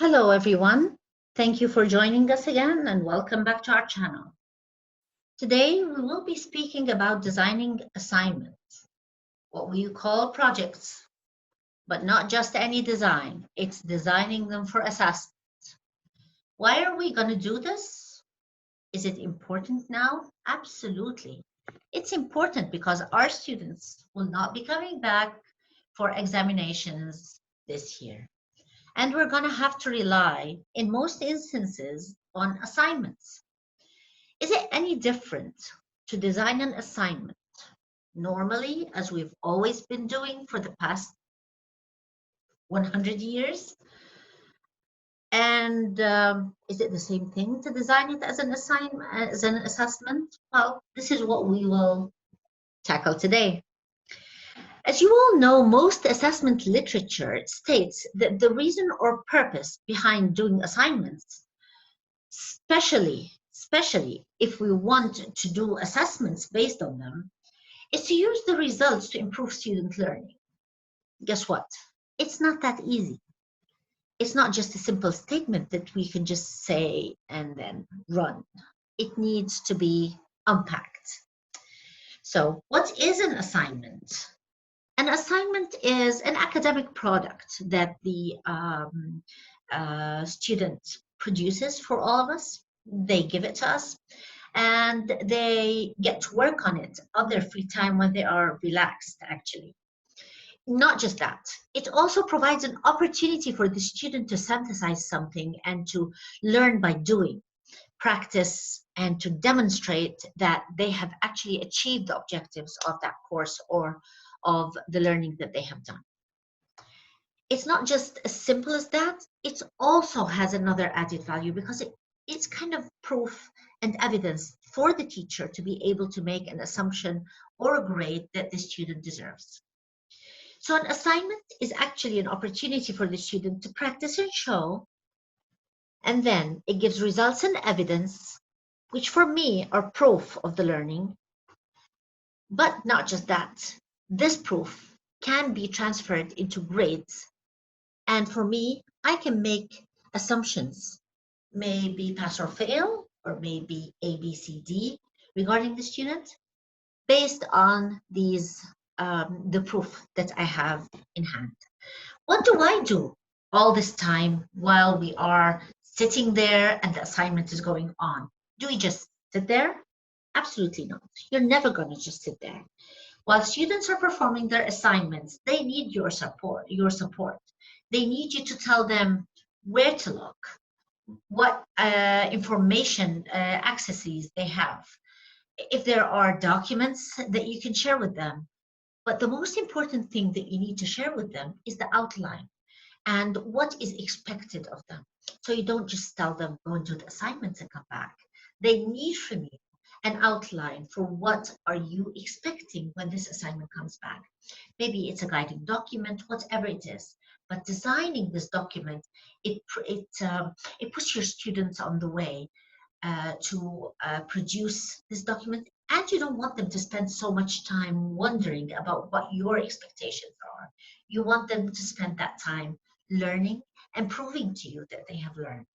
Hello everyone, thank you for joining us again and welcome back to our channel. Today we will be speaking about designing assignments, what we call projects, but not just any design, it's designing them for assessment. Why are we going to do this? Is it important now? Absolutely. It's important because our students will not be coming back for examinations this year. And we're going to have to rely, in most instances, on assignments. Is it any different to design an assignment normally, as we've always been doing for the past 100 years? And is it the same thing to design it as an assignment, as an assessment? Well, this is what we will tackle today. As you all know, most assessment literature states that the reason or purpose behind doing assignments, especially if we want to do assessments based on them, is to use the results to improve student learning. Guess what? It's not that easy. It's not just a simple statement that we can just say and then run. It needs to be unpacked. So, what is an assignment? An assignment is an academic product that the student produces for all of us. They give it to us and they get to work on it on their free time when they are relaxed, actually. Not just that, it also provides an opportunity for the student to synthesize something and to learn by doing, practice, and to demonstrate that they have actually achieved the objectives of that course or of the learning that they have done. It's not just as simple as that, it also has another added value because it's kind of proof and evidence for the teacher to be able to make an assumption or a grade that the student deserves. So an assignment is actually an opportunity for the student to practice and show, and then it gives results and evidence, which for me are proof of the learning. But not just that, this proof can be transferred into grades. And for me, I can make assumptions, maybe pass or fail, or maybe A, B, C, D, regarding the student, based on these the proof that I have in hand. What do I do all this time while we are sitting there and the assignment is going on? Do we just sit there? Absolutely not. You're never going to just sit there. While students are performing their assignments, they need your support. They need you to tell them where to look, what information accesses they have, if there are documents that you can share with them. But the most important thing that you need to share with them is the outline and what is expected of them. So you don't just tell them, go and do the assignments and come back. They need from you an outline for what are you expecting when this assignment comes back. Maybe it's a guiding document, whatever it is. But designing this document, it puts your students on the way to produce this document, and you don't want them to spend so much time wondering about what your expectations are. You want them to spend that time learning and proving to you that they have learned.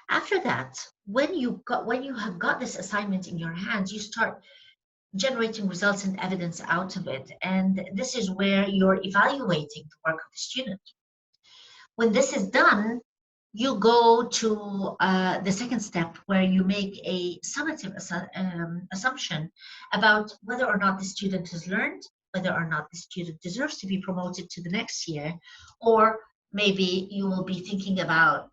After that, when you have got this assignment in your hands, you start generating results and evidence out of it, and this is where you're evaluating the work of the student. When this is done, you go to the second step where you make a summative assumption about whether or not the student has learned, whether or not the student deserves to be promoted to the next year, or maybe you will be thinking about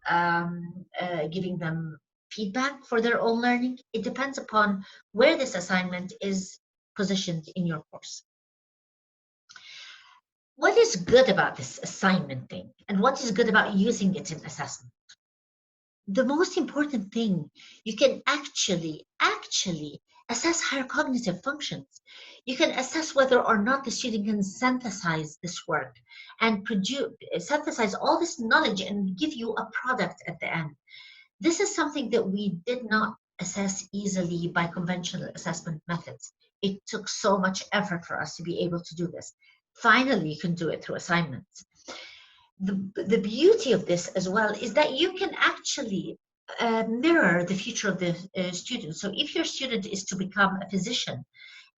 giving them feedback for their own learning. It depends upon where this assignment is positioned in your course. What is good about this assignment thing, and what is good about using it in assessment? The most important thing, you can actually assess higher cognitive functions. You can assess whether or not the student can synthesize this work and synthesize all this knowledge and give you a product at the end. This is something that we did not assess easily by conventional assessment methods. It took so much effort for us to be able to do this. Finally, you can do it through assignments. the beauty of this as well is that you can actually mirror the future of the student. So if your student is to become a physician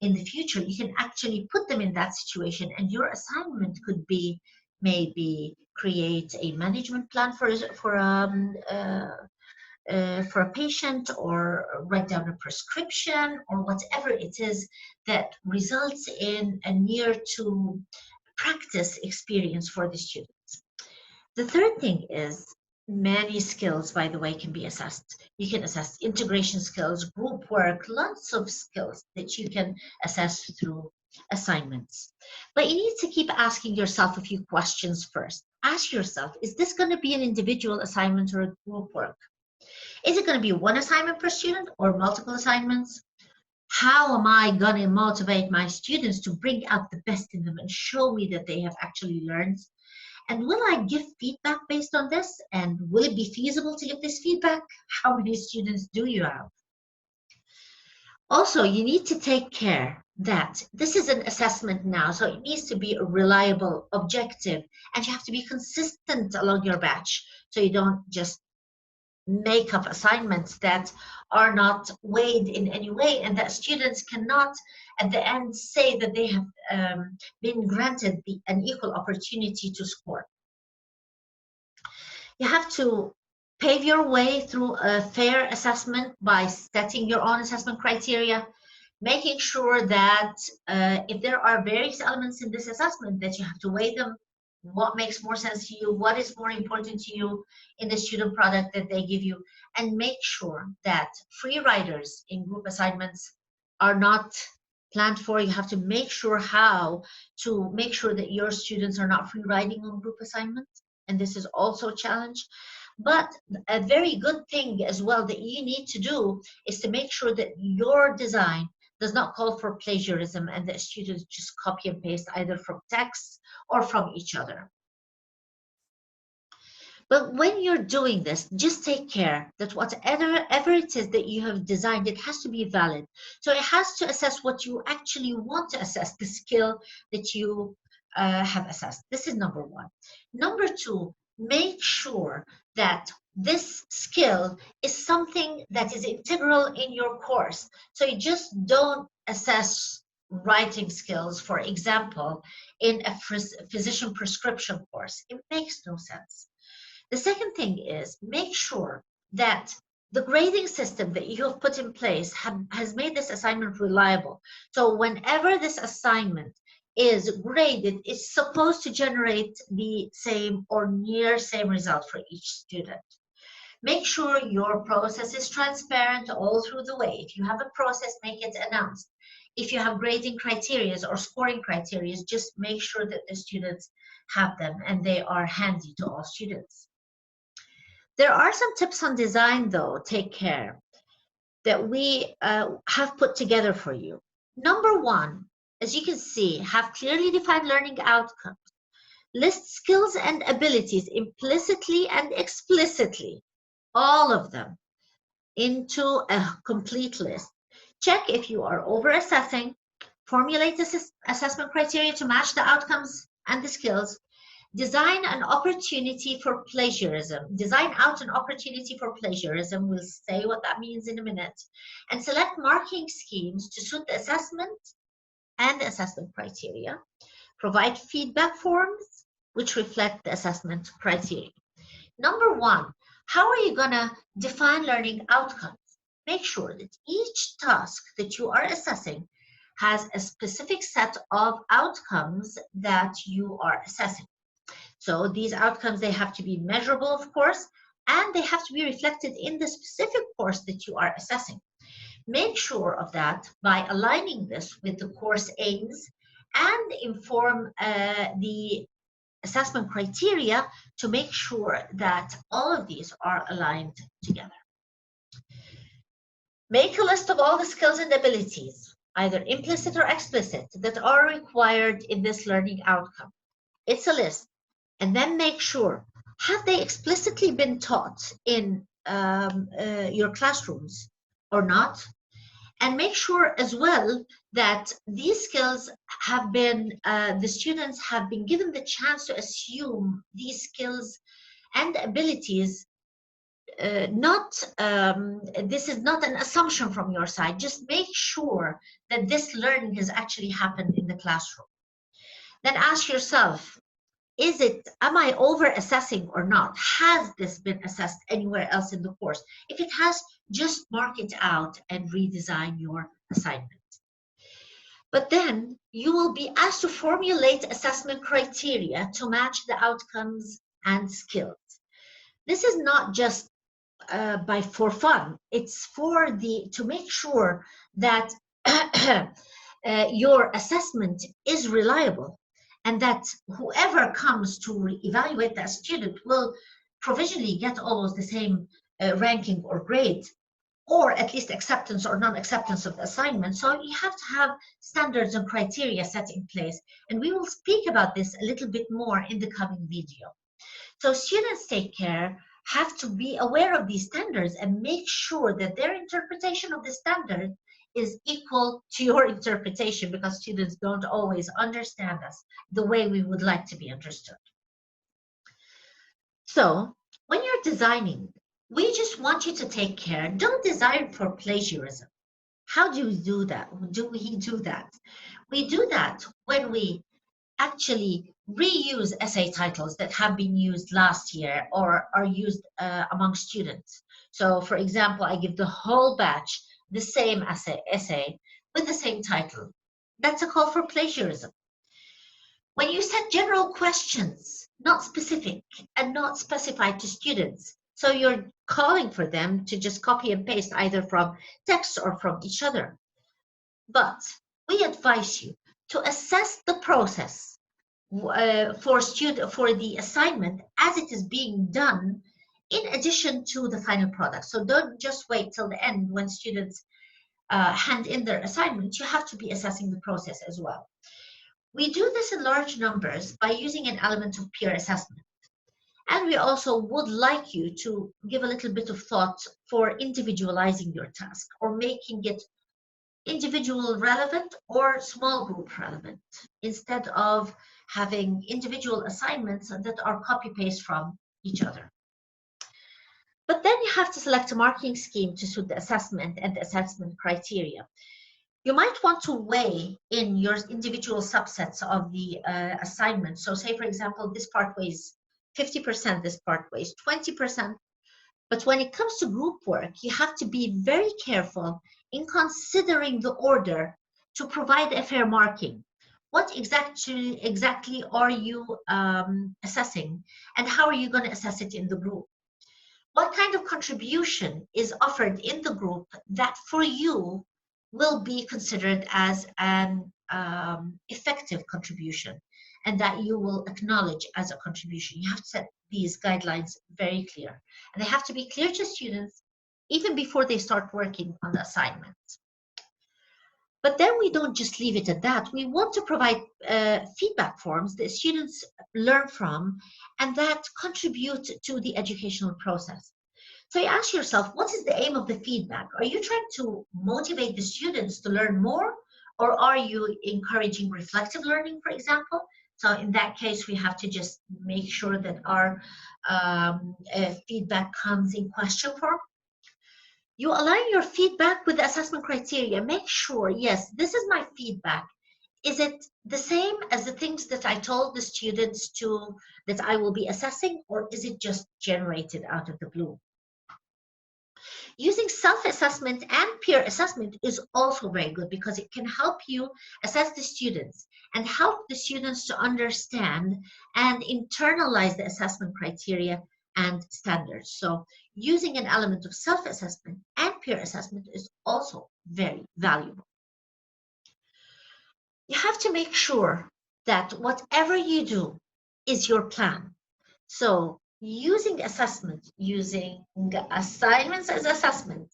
in the future, you can actually put them in that situation, and your assignment could be maybe create a management plan for a patient, or write down a prescription, or whatever it is that results in a near to practice experience for the student. The third thing is many skills, by the way, can be assessed. You can assess integration skills, group work, lots of skills that you can assess through assignments. But you need to keep asking yourself a few questions first. Ask yourself, is this going to be an individual assignment or a group work? Is it going to be one assignment per student or multiple assignments? How am I going to motivate my students to bring out the best in them and show me that they have actually learned? And will I give feedback based on this? And will it be feasible to give this feedback? How many students do you have? Also, you need to take care that this is an assessment now, so it needs to be reliable, objective, and you have to be consistent along your batch, so you don't just make up assignments that are not weighed in any way, and that students cannot at the end say that they have been granted an equal opportunity to score. You have to pave your way through a fair assessment by setting your own assessment criteria, making sure that if there are various elements in this assessment, that you have to weigh them. What makes more sense to you? What is more important to you in the student product that they give you? And make sure that free riders in group assignments are not planned for. You have to make sure how to make sure that your students are not free riding on group assignments. And this is also a challenge. But a very good thing as well that you need to do is to make sure that your design does not call for plagiarism and that students just copy and paste either from texts or from each other. But when you're doing this, just take care that whatever it is that you have designed, it has to be valid. So it has to assess what you actually want to assess, the skill that you have assessed. This is number one. Number two, make sure that this skill is something that is integral in your course. So you just don't assess writing skills, for example, in a physician prescription course. It makes no sense. The second thing is make sure that the grading system that you have put in place has made this assignment reliable. So whenever this assignment is graded, it's supposed to generate the same or near same result for each student. Make sure your process is transparent all through the way. If you have a process, make it announced. If you have grading criteria or scoring criteria, just make sure that the students have them and they are handy to all students. There are some tips on design, though, take care, that we have put together for you. Number one, as you can see, have clearly defined learning outcomes. List skills and abilities implicitly and explicitly, all of them, into a complete list. Check if you are over-assessing. Formulate assessment criteria to match the outcomes and the skills. Design an opportunity for plagiarism. Design out an opportunity for plagiarism. We'll say what that means in a minute. And select marking schemes to suit the assessment and the assessment criteria. Provide feedback forms which reflect the assessment criteria. Number one, how are you going to define learning outcomes? Make sure that each task that you are assessing has a specific set of outcomes that you are assessing. So these outcomes, they have to be measurable, of course, and they have to be reflected in the specific course that you are assessing. Make sure of that by aligning this with the course aims and inform the assessment criteria to make sure that all of these are aligned together. Make a list of all the skills and abilities, either implicit or explicit, that are required in this learning outcome. It's a list. And then make sure, have they explicitly been taught in your classrooms or not? And make sure as well that these skills have been, the students have been given the chance to assume these skills and abilities. Not This is not an assumption from your side. Just make sure that this learning has actually happened in the classroom. Then ask yourself, am I over assessing or not? Has this been assessed anywhere else in the course? If it has, just mark it out and redesign your assignment. But then you will be asked to formulate assessment criteria to match the outcomes and skills. This is not just for fun. It's to make sure that your assessment is reliable, and that whoever comes to evaluate that student will provisionally get almost the same ranking or grade, or at least acceptance or non-acceptance of the assignment. So you have to have standards and criteria set in place. And we will speak about this a little bit more in the coming video. So students have to be aware of these standards and make sure that their interpretation of the standard is equal to your interpretation, because students don't always understand us the way we would like to be understood. So when you're designing, we just want you to take care. Don't design for plagiarism. How do we do that? We do that when we actually reuse essay titles that have been used last year or are used among students. So for example, I give the whole batch the same essay with the same title. That's a call for plagiarism. When you set general questions, not specific and not specified to students, so you're calling for them to just copy and paste either from text or from each other. But we advise you to assess the process for the assignment as it is being done, in addition to the final product. So don't just wait till the end when students hand in their assignment. You have to be assessing the process as well. We do this in large numbers by using an element of peer assessment. And we also would like you to give a little bit of thought for individualizing your task or making it individual relevant or small group relevant, instead of having individual assignments that are copy-paste from each other. But then you have to select a marking scheme to suit the assessment and the assessment criteria. You might want to weigh in your individual subsets of the assignment. So say, for example, this part weighs 50%, this part weighs 20%. But when it comes to group work, you have to be very careful in considering the order to provide a fair marking. What exactly are you assessing, and how are you going to assess it in the group? What kind of contribution is offered in the group that for you will be considered as an effective contribution, and that you will acknowledge as a contribution? You have to set these guidelines very clear, and they have to be clear to students even before they start working on the assignment. But then we don't just leave it at that. We want to provide feedback forms that students learn from and that contribute to the educational process. So you ask yourself, what is the aim of the feedback? Are you trying to motivate the students to learn more, or are you encouraging reflective learning, for example? So in that case, we have to just make sure that our feedback comes in question form. You align your feedback with the assessment criteria. Make sure, yes, this is my feedback. Is it the same as the things that I told the students that I will be assessing, or is it just generated out of the blue? Using self-assessment and peer assessment is also very good, because it can help you assess the students and help the students to understand and internalize the assessment criteria and standards. So using an element of self-assessment and peer assessment is also very valuable. You have to make sure that whatever you do is your plan. So using assessment, using assignments as assessment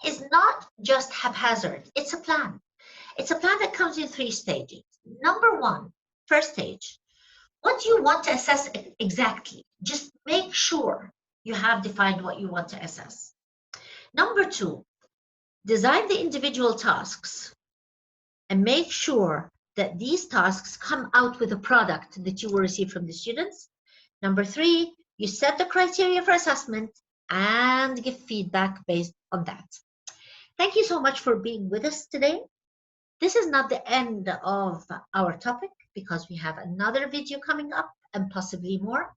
is not just haphazard. It's a plan. It's a plan that comes in 3 stages. Number 1, first stage, what do you want to assess exactly? Just make sure you have defined what you want to assess. Number 2, Design the individual tasks and make sure that these tasks come out with a product that you will receive from the students. Number 3, you set the criteria for assessment and give feedback based on that. Thank you so much for being with us today. This is not the end of our topic because we have another video coming up and possibly more.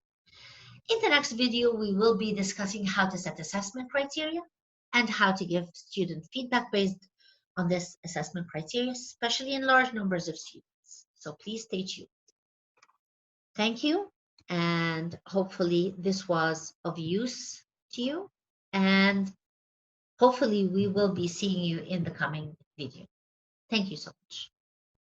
In the next video, we will be discussing how to set assessment criteria and how to give student feedback based on this assessment criteria, especially in large numbers of students. So please stay tuned. Thank you, and hopefully this was of use to you, and hopefully we will be seeing you in the coming video. Thank you so much.